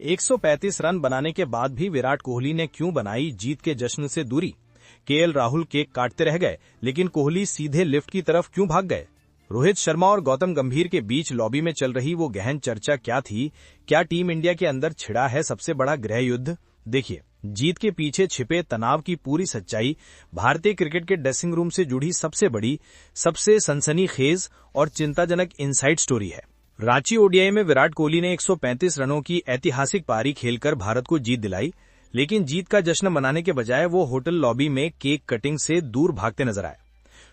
135 run बनाने के बाद भी विराट कोहली ने क्यों बनाई जीत के जश्न से दूरी? केएल राहुल केक काटते रह गए, लेकिन कोहली सीधे लिफ्ट की तरफ क्यों भाग गए? रोहित शर्मा और गौतम गंभीर के बीच लॉबी में चल रही वो गहन चर्चा क्या थी? क्या टीम इंडिया के अंदर छिड़ा है सबसे बड़ा गृह युद्ध? देखिए, जीत के पीछे छिपे तनाव की पूरी सच्चाई भारतीय क्रिकेट के ड्रेसिंग रूम से जुड़ी सबसे बड़ी, सबसे सनसनीखेज और चिंताजनक इनसाइड स्टोरी है। रांची ओडीआई में विराट कोहली ने 135 रनों की ऐतिहासिक पारी खेलकर भारत को जीत दिलाई, लेकिन जीत का जश्न मनाने के बजाय वो होटल लॉबी में केक कटिंग से दूर भागते नजर आए।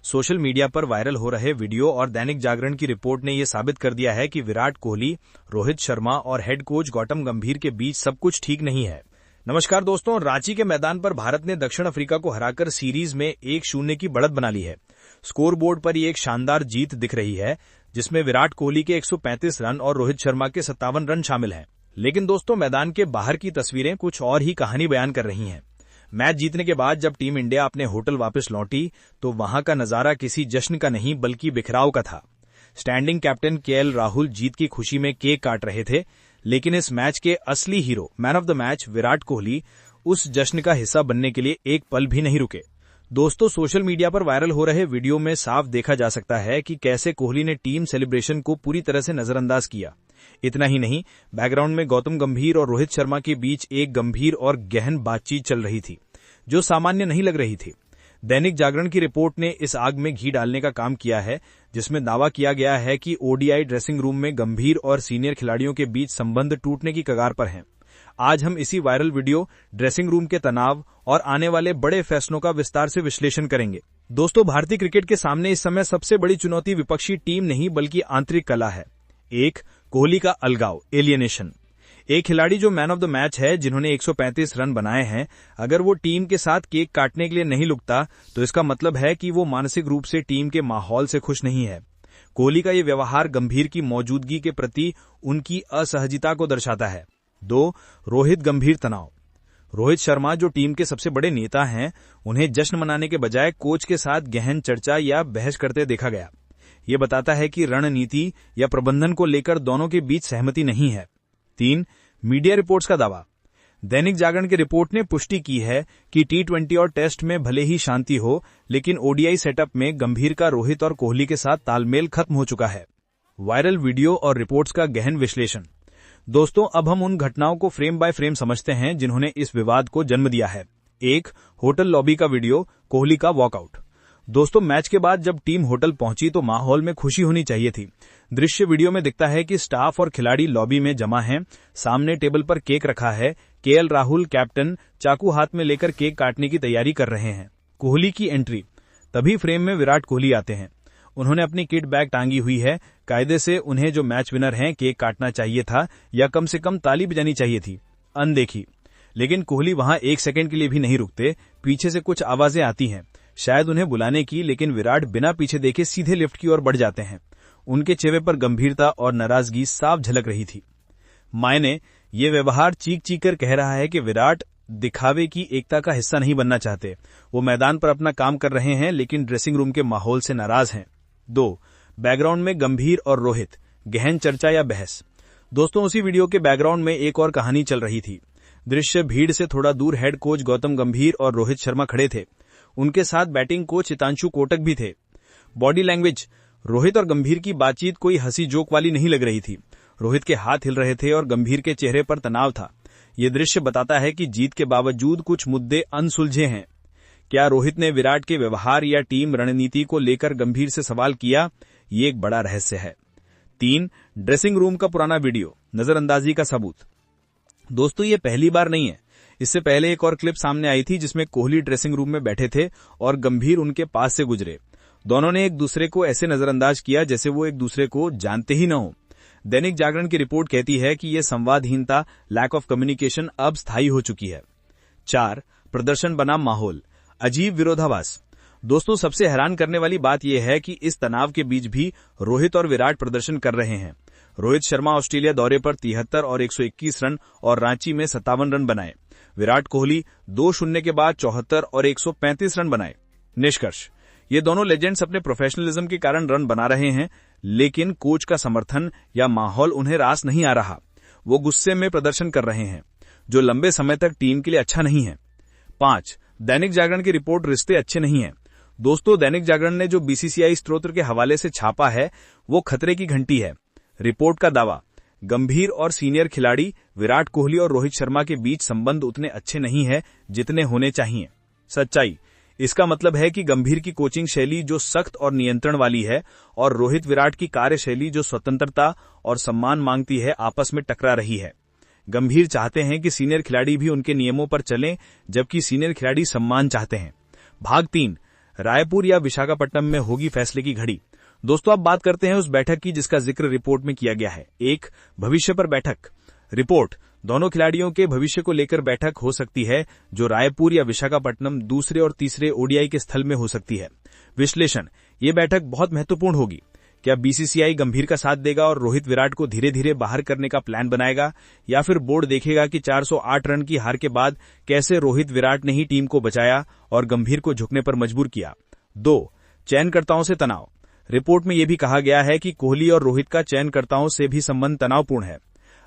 सोशल मीडिया पर वायरल हो रहे वीडियो और दैनिक जागरण की रिपोर्ट ने यह साबित कर दिया है कि विराट कोहली, रोहित शर्मा और हेड कोच गौतम गंभीर के बीच सब कुछ ठीक नहीं है। नमस्कार दोस्तों, रांची के मैदान पर भारत ने दक्षिण अफ्रीका को हराकर सीरीज में 1-0 की बढ़त बना ली है। स्कोर बोर्ड पर ये एक शानदार जीत दिख रही है, जिसमें विराट कोहली के 135 रन और रोहित शर्मा के 57 रन शामिल हैं। लेकिन दोस्तों, मैदान के बाहर की तस्वीरें कुछ और ही कहानी बयान कर रही हैं। मैच जीतने के बाद जब टीम इंडिया अपने होटल वापस लौटी, तो वहां का नजारा किसी जश्न का नहीं बल्कि बिखराव का था। स्टैंडिंग कैप्टन केएल राहुल जीत की खुशी में केक काट रहे थे, लेकिन इस मैच के असली hero, man of the match Virat Kohli, उस जश्न का हिस्सा बनने के लिए एक पल भी नहीं रुके। दोस्तों, सोशल मीडिया पर वायरल हो रहे वीडियो में साफ देखा जा सकता है कि कैसे कोहली ने टीम सेलिब्रेशन को पूरी तरह से नजरअंदाज किया। इतना ही नहीं, बैकग्राउंड में गौतम गंभीर और रोहित शर्मा के बीच एक गंभीर और गहन बातचीत चल रही थी, जो सामान्य नहीं लग रही थी। दैनिक जागरण की रिपोर्ट ने इस आग में घी डालने का काम किया है, जिसमें दावा किया गया है कि ओडीआई ड्रेसिंग रूम में गंभीर और सीनियर खिलाड़ियों के बीच संबंध टूटने की कगार पर हैं। आज हम इसी वायरल वीडियो, ड्रेसिंग रूम के तनाव और आने वाले बड़े फैसलों का विस्तार से विश्लेषण करेंगे। दोस्तों, भारतीय क्रिकेट के सामने इस समय सबसे बड़ी चुनौती विपक्षी टीम नहीं बल्कि आंतरिक कला है। एक, कोहली का अलगाव, एलियनेशन। एक खिलाड़ी जो मैन ऑफ द मैच है, जिन्होंने 135 रन बनाए हैं, अगर वो टीम के साथ केक काटने के लिए नहीं लुकता, तो इसका मतलब है कि वो मानसिक रूप से टीम के माहौल से खुश नहीं है। कोहली का ये व्यवहार गंभीर की मौजूदगी के प्रति उनकी असहजता को दर्शाता है। 2, रोहित गंभीर तनाव। रोहित शर्मा, जो टीम के सबसे बड़े नेता हैं, उन्हें जश्न मनाने के बजाय कोच के साथ गहन चर्चा या बहस करते देखा गया। ये बताता है कि रणनीति या प्रबंधन को लेकर दोनों के बीच सहमति नहीं है। 3, मीडिया रिपोर्ट्स का दावा। दैनिक जागरण की रिपोर्ट ने पुष्टि की है कि T20 और टेस्ट में भले ही शांति हो, लेकिन ओडीआई सेटअप में गंभीर का रोहित और कोहली के साथ तालमेल खत्म हो चुका है। वायरल वीडियो और रिपोर्ट्स का गहन विश्लेषण। दोस्तों, अब हम उन घटनाओं को फ्रेम बाय फ्रेम समझते हैं जिन्होंने इस विवाद को जन्म दिया है। 1, होटल लॉबी का वीडियो, कोहली का वॉकआउट। दोस्तों, मैच के बाद जब टीम होटल पहुंची तो माहौल में खुशी होनी चाहिए थी। दृश्य वीडियो में दिखता है कि स्टाफ और खिलाड़ी लॉबी में जमा हैं, सामने टेबल पर केक रखा है, केएल राहुल कैप्टन चाकू हाथ में लेकर केक काटने की तैयारी कर रहे हैं। कोहली की एंट्री, तभी फ्रेम में विराट कोहली आते हैं। उन्होंने अपनी किट बैग टांगी हुई है। कायदे से उन्हें जो मैच विनर हैं केक काटना चाहिए था, या कम से कम ताली बजानी चाहिए थी। अनदेखी। लेकिन कोहली वहां एक सेकंड के लिए भी नहीं रुकते। पीछे से कुछ आवाजें आती हैं, शायद उन्हें बुलाने की, लेकिन विराट बिना पीछे देखे सीधे लिफ्ट की ओर बढ़ जाते हैं। उनके चेहरे पर गंभीरता और नाराजगी साफ झलक रही थी। मायने, ये व्यवहार चीख चीख कर कह रहा है कि विराट दिखावे की एकता का हिस्सा नहीं बनना चाहते। वो मैदान पर अपना काम कर रहे हैं, लेकिन ड्रेसिंग रूम के माहौल से नाराज हैं। 2, बैकग्राउंड में गंभीर और रोहित, गहन चर्चा या बहस। दोस्तों, उसी वीडियो के बैकग्राउंड में एक और कहानी चल रही थी। दृश्य भीड़ से थोड़ा दूर हेड कोच गौतम गंभीर और रोहित शर्मा खड़े थे। उनके साथ बैटिंग कोच हितांशु कोटक भी थे। बॉडी लैंग्वेज, रोहित और गंभीर की बातचीत कोई हंसी जोक वाली नहीं लग रही थी। रोहित के हाथ हिल रहे थे और गंभीर के चेहरे पर तनाव था। ये दृश्य बताता है कि जीत के बावजूद कुछ मुद्दे अनसुलझे हैं। क्या रोहित ने विराट के व्यवहार या टीम रणनीति को लेकर गंभीर से सवाल किया? ये एक बड़ा रहस्य है। 3, ड्रेसिंग रूम का पुराना वीडियो, नजरअंदाजी का सबूत। दोस्तों, ये पहली बार नहीं है। इससे पहले एक और क्लिप सामने आई थी, जिसमें कोहली ड्रेसिंग रूम में बैठे थे और गंभीर उनके पास से गुजरे। दोनों ने एक दूसरे को ऐसे नजरअंदाज किया जैसे वो एक दूसरे को जानते ही न हो। दैनिक जागरण की रिपोर्ट कहती है कि यह संवादहीनता, लैक ऑफ कम्युनिकेशन, अब स्थायी हो चुकी है। 4, प्रदर्शन बनाम माहौल, अजीब विरोधाभास। दोस्तों, सबसे हैरान करने वाली बात यह है कि इस तनाव के बीच भी रोहित और विराट प्रदर्शन कर रहे हैं। रोहित शर्मा ऑस्ट्रेलिया दौरे पर 73 और 121 रन और रांची में 57 रन बनाए। विराट कोहली 2-0 के बाद 74 और 135 रन बनाए। निष्कर्ष, ये दोनों लेजेंड्स अपने प्रोफेशनलिज्म के कारण रन बना रहे हैं, लेकिन कोच का समर्थन या माहौल उन्हें रास नहीं आ रहा। वो गुस्से में प्रदर्शन कर रहे हैं, जो लंबे समय तक टीम के लिए अच्छा नहीं है। 5. दैनिक जागरण की रिपोर्ट, रिश्ते अच्छे नहीं हैं। दोस्तों, दैनिक जागरण ने जो बीसीसीआई स्त्रोत्र के हवाले से छापा है वो खतरे की घंटी है। रिपोर्ट का दावा, गंभीर और सीनियर खिलाड़ी विराट कोहली और रोहित शर्मा के बीच संबंध उतने अच्छे नहीं है जितने होने चाहिए। सच्चाई, इसका मतलब है कि गंभीर की कोचिंग शैली जो सख्त और नियंत्रण वाली है और रोहित विराट की कार्यशैली जो स्वतंत्रता और सम्मान मांगती है, आपस में टकरा रही है। गंभीर चाहते हैं कि सीनियर खिलाड़ी भी उनके नियमों पर चलें, जबकि सीनियर खिलाड़ी सम्मान चाहते हैं। भाग 3, रायपुर या विशाखापट्टनम में होगी फैसले की घड़ी। दोस्तों, अब बात करते हैं उस बैठक की जिसका जिक्र रिपोर्ट में किया गया है। 1. भविष्य पर बैठक। रिपोर्ट, दोनों खिलाड़ियों के भविष्य को लेकर बैठक हो सकती है जो रायपुर या विशाखापट्टनम दूसरे और तीसरे ओडीआई के स्थल में हो सकती है। विश्लेषण, ये बैठक बहुत महत्वपूर्ण होगी। क्या बीसीसीआई गंभीर का साथ देगा और रोहित विराट को धीरे धीरे बाहर करने का प्लान बनाएगा, या फिर बोर्ड देखेगा कि 408 रन की हार के बाद कैसे रोहित विराट ने ही टीम को बचाया और गंभीर को झुकने पर मजबूर किया। 2. चयनकर्ताओं से तनाव। रिपोर्ट में यह भी कहा गया है कि कोहली और रोहित का चयनकर्ताओं से भी संबंध तनावपूर्ण है।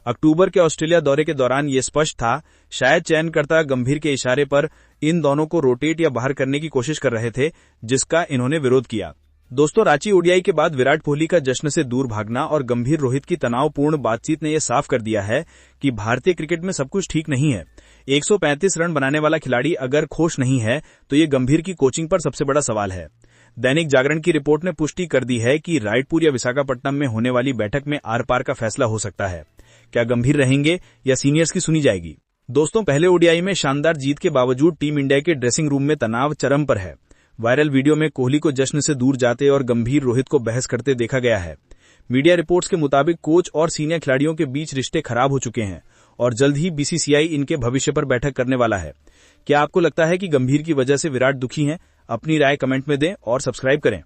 अक्टूबर के ऑस्ट्रेलिया दौरे के दौरान ये स्पष्ट था, शायद चयनकर्ता गंभीर के इशारे पर इन दोनों को रोटेट या बाहर करने की कोशिश कर रहे थे, जिसका इन्होंने विरोध किया। दोस्तों, रांची ओडीआई के बाद विराट कोहली का जश्न से दूर भागना और गंभीर रोहित की तनावपूर्ण बातचीत ने यह साफ कर दिया है कि भारतीय क्रिकेट में सब कुछ ठीक नहीं है। 135 रन बनाने वाला खिलाड़ी अगर खुश नहीं है तो ये गंभीर की कोचिंग पर सबसे बड़ा सवाल है। दैनिक जागरण की रिपोर्ट ने पुष्टि कर दी है कि रायपुर या विशाखापट्टनम में होने वाली बैठक में आर पार का फैसला हो सकता है। क्या गंभीर रहेंगे या सीनियर्स की सुनी जाएगी? दोस्तों, पहले ओडीआई में शानदार जीत के बावजूद टीम इंडिया के ड्रेसिंग रूम में तनाव चरम पर है। वायरल वीडियो में कोहली को जश्न से दूर जाते और गंभीर रोहित को बहस करते देखा गया है। मीडिया रिपोर्ट्स के मुताबिक कोच और सीनियर खिलाड़ियों के बीच रिश्ते खराब हो चुके हैं और जल्द ही बीसीसीआई इनके भविष्य पर बैठक करने वाला है। क्या आपको लगता है कि गंभीर की वजह से विराट दुखी हैं? अपनी राय कमेंट में दें और सब्सक्राइब करें।